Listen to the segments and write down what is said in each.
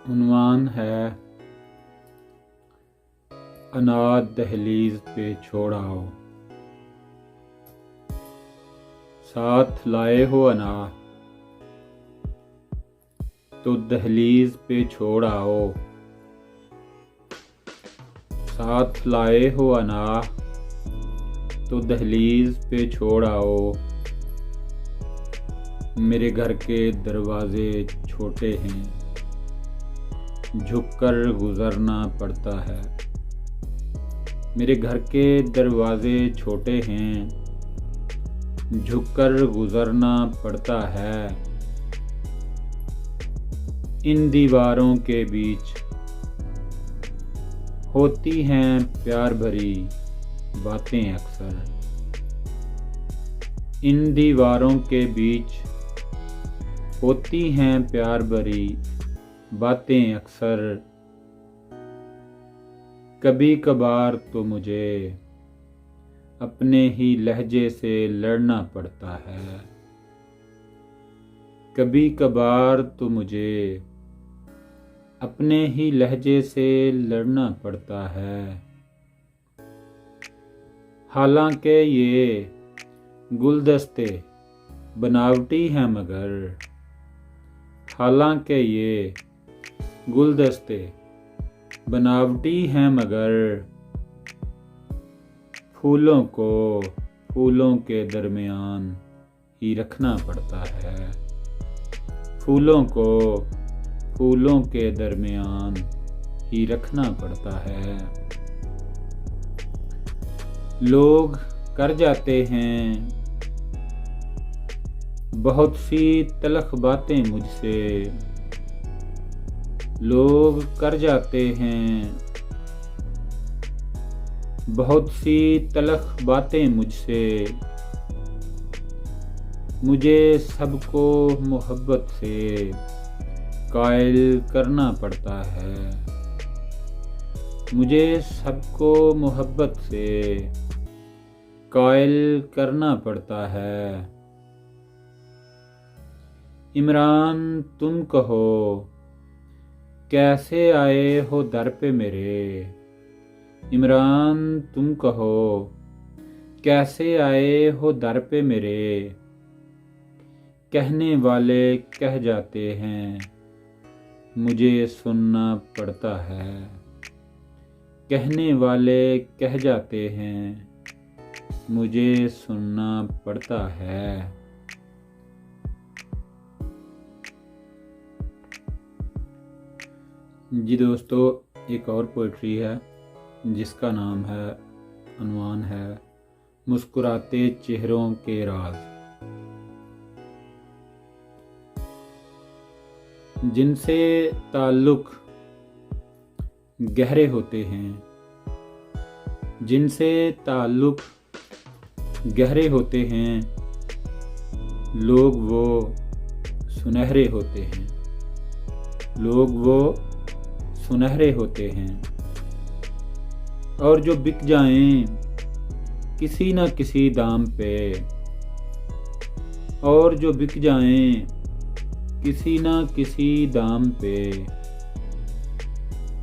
उन्वान है अनाथ दहलीज पे छोड़ आओ। साथ लाए हो अनाथ तो दहलीज पे छोड़ आओ। साथ लाए हो अनाथ तो दहलीज पे छोड़ आओ। मेरे घर के दरवाजे छोटे हैं, झुककर गुजरना पड़ता है। मेरे घर के दरवाजे छोटे हैं, झुककर गुजरना पड़ता है। इन दीवारों के बीच होती हैं प्यार भरी बातें अक्सर। इन दीवारों के बीच होती हैं प्यार भरी बातें अक्सर। कभी कभार तो मुझे अपने ही लहजे से लड़ना पड़ता है। कभी कभार तो मुझे अपने ही लहजे से लड़ना पड़ता है। हालांकि ये गुलदस्ते बनावटी हैं मगर, हालांकि ये गुलदस्ते बनावटी हैं मगर, फूलों को फूलों के दरमियान ही रखना पड़ता है। फूलों को फूलों के दरमियान ही रखना पड़ता है। लोग कर जाते हैं बहुत सी तलख बातें मुझसे। लोग कर जाते हैं बहुत सी तलख बातें मुझसे। मुझे सबको मोहब्बत से कायल करना पड़ता है। मुझे सबको मोहब्बत से कायल करना पड़ता है। इमरान तुम कहो कैसे आए हो दर पे मेरे। इमरान तुम कहो कैसे आए हो दर पे मेरे। कहने वाले कह जाते हैं मुझे सुनना पड़ता है। कहने वाले कह जाते हैं मुझे सुनना पड़ता है। जी दोस्तों, एक और पोइट्री है जिसका नाम है, उन्वान है मुस्कुराते चेहरों के राज। जिनसे ताल्लुक गहरे होते हैं, जिनसे ताल्लुक गहरे होते हैं, लोग वो सुनहरे होते हैं। लोग वो सुनहरे होते हैं। और जो बिक जाएं किसी न किसी दाम पे, और जो बिक जाएं किसी न किसी दाम पे,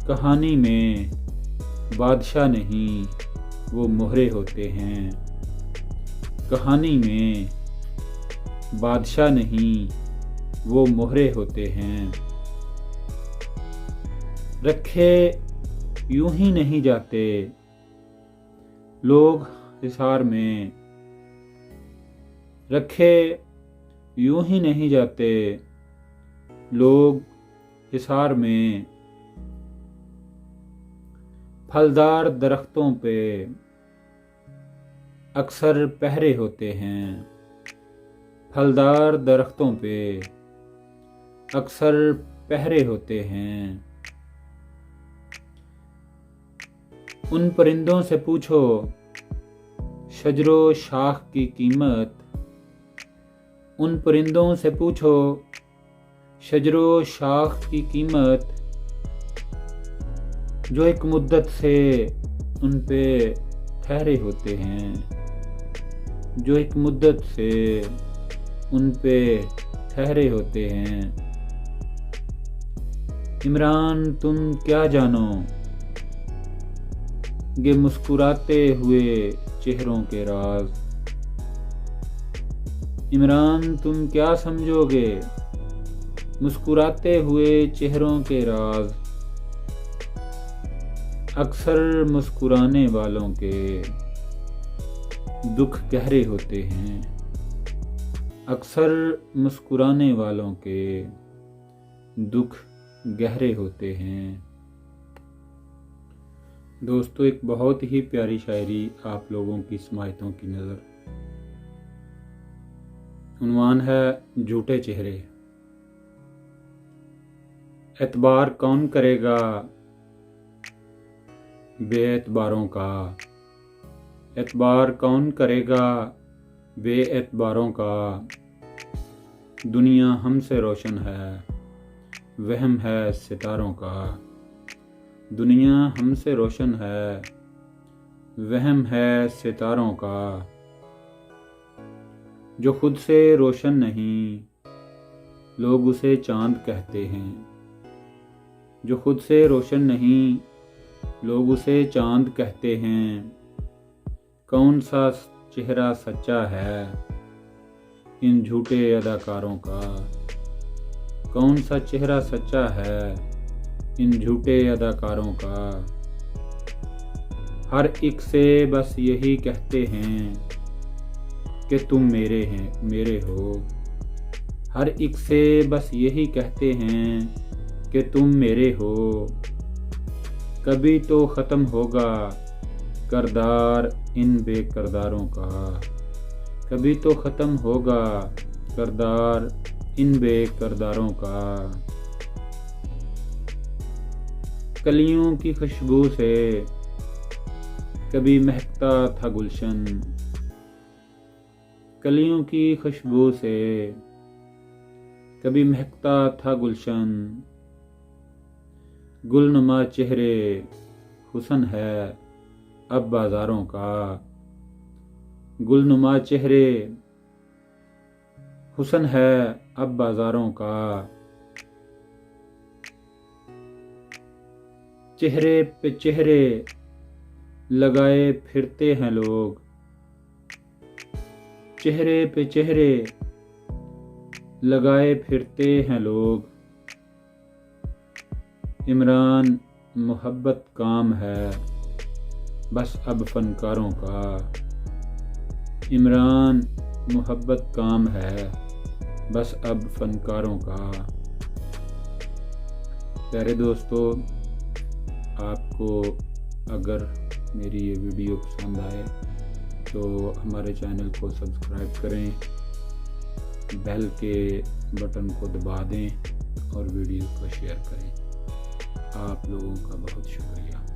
कहानी में बादशाह नहीं वो मोहरे होते हैं। कहानी में बादशाह नहीं वो मोहरे होते हैं। रखे यूं ही नहीं जाते लोग हिसार में। रखे यूं ही नहीं जाते लोग हिसार में। फलदार दरख्तों पे अक्सर पहरे होते हैं। फलदार दरख्तों पे अक्सर पहरे होते हैं। उन परिंदों से पूछो शजरो शाख की कीमत। उन परिंदों से पूछो शजरो शाख की कीमत, जो एक मुद्दत से उन पे ठहरे होते हैं। जो एक मुद्दत से उन पे ठहरे होते हैं। इमरान तुम क्या जानो गे मुस्कुराते हुए चेहरों के राज। इमरान तुम क्या समझोगे मुस्कुराते हुए चेहरों के राज। अक्सर मुस्कुराने वालों के दुख गहरे होते हैं। अक्सर मुस्कुराने वालों के दुख गहरे होते हैं। दोस्तों, एक बहुत ही प्यारी शायरी आप लोगों की समायतों की नज़र। उन्वान है झूठे चेहरे। एतबार कौन करेगा बेएतबारों का। एतबार कौन करेगा बेएतबारों का। दुनिया हमसे रोशन है वहम है सितारों का। दुनिया हमसे रोशन है वहम है सितारों का। जो खुद से रोशन नहीं लोग उसे चांद कहते हैं। जो खुद से रोशन नहीं लोग उसे चांद कहते हैं। कौन सा चेहरा सच्चा है इन झूठे अदाकारों का। कौन सा चेहरा सच्चा है इन झूठे अदाकारों का। हर एक से बस यही कहते हैं कि तुम मेरे हो। हर एक से बस यही कहते हैं कि तुम मेरे हो। कभी तो ख़त्म होगा करदार इन बेकरदारों का। कभी तो ख़त्म होगा करदार इन बेकरदारों का। कलियों की खुशबू से कभी महकता था गुलशन। कलियों की खुशबू से कभी महकता था गुलशन। गुलनुमा चेहरे हुस्न है अब बाजारों का। गुलनुमा चेहरे हुस्न है अब बाजारों का। चेहरे पे चेहरे लगाए फिरते हैं लोग। चेहरे पे चेहरे लगाए फिरते हैं लोग। इमरान मोहब्बत काम है बस अब फनकारों का। इमरान मोहब्बत काम है बस अब फनकारों का। प्यारे दोस्तों, आपको अगर मेरी ये वीडियो पसंद आए तो हमारे चैनल को सब्सक्राइब करें, बेल के बटन को दबा दें और वीडियो को शेयर करें। आप लोगों का बहुत शुक्रिया।